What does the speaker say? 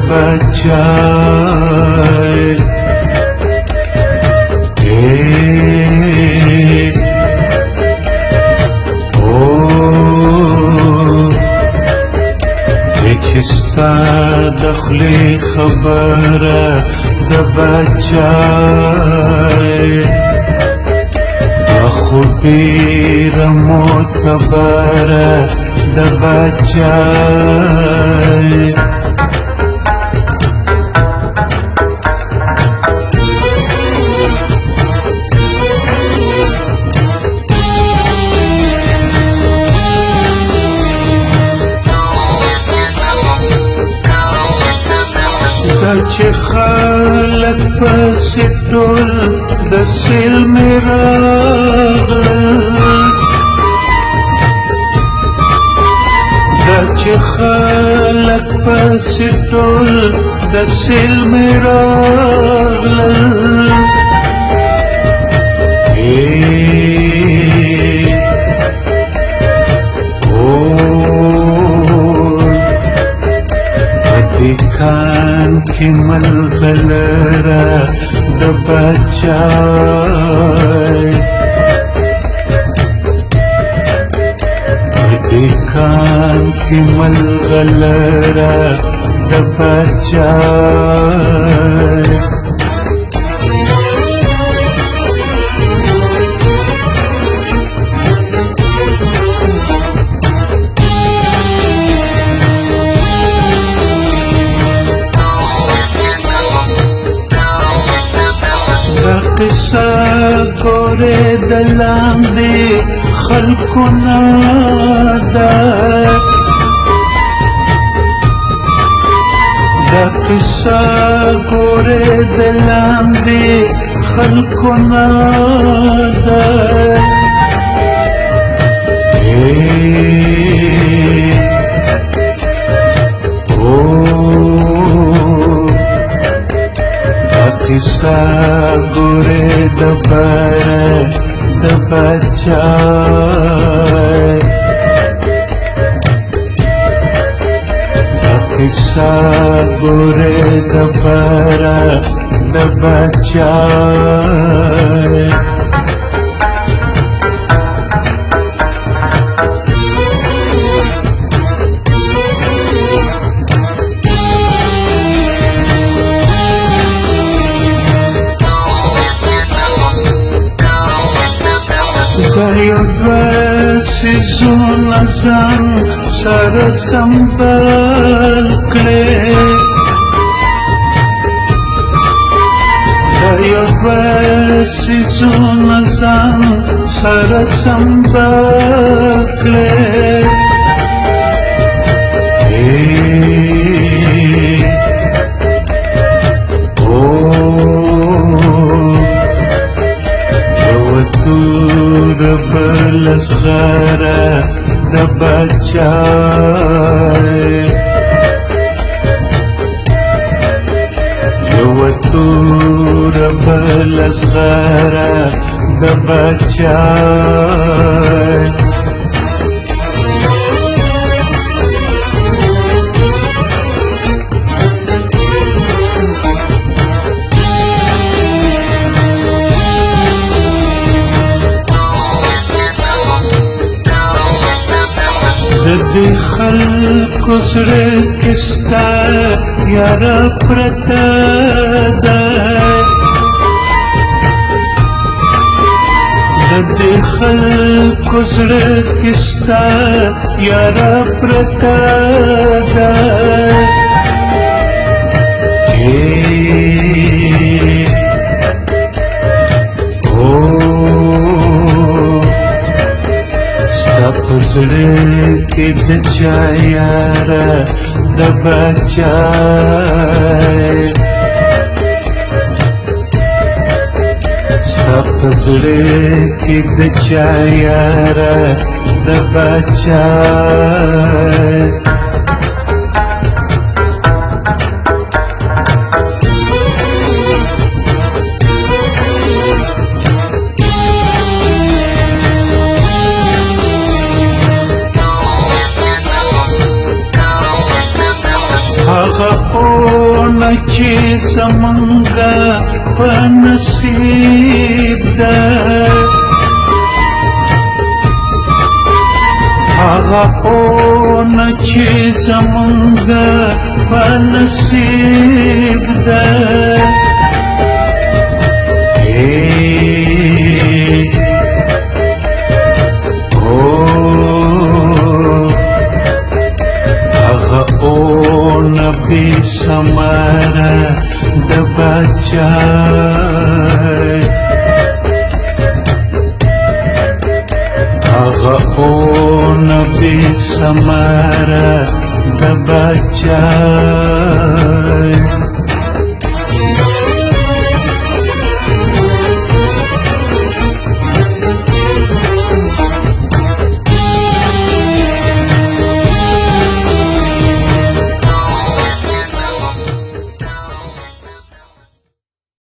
बचाए। چستا دخلی خبر د بچای خوبی رموت خبر د بچای چې خلق پسې ټول د سلم راغلل دا چې خلق پسې ټول د سلم راغلل کان کی ملغلرا د بچای کان کی ملغلرا د بچای قصه ګوره د لاندې خلقونه ده دا قصه ګوره د لاندې خلقونه ده قصه ګوره د بره د بچای قصه ګوره د بره د بچای یو دوه سیزونه ځان سره سنبال کړې یو دوه سیزونه ځان سره سنبال کړې لصغره د بچای یو تور بل صغره د بچای دې خلکو زړه کې ستا یاره پرته ده دې خلکو زړه کې ستا یاره پرته ده زړه کې د چا یاره د بچای ستا په زړه کې د چا یاره د بچای اون چې زمونږه په نصیب ده هغه اون چې زمونږه په نصیب ده بی سمارا د بچای هغه اون بی سمارا د بچای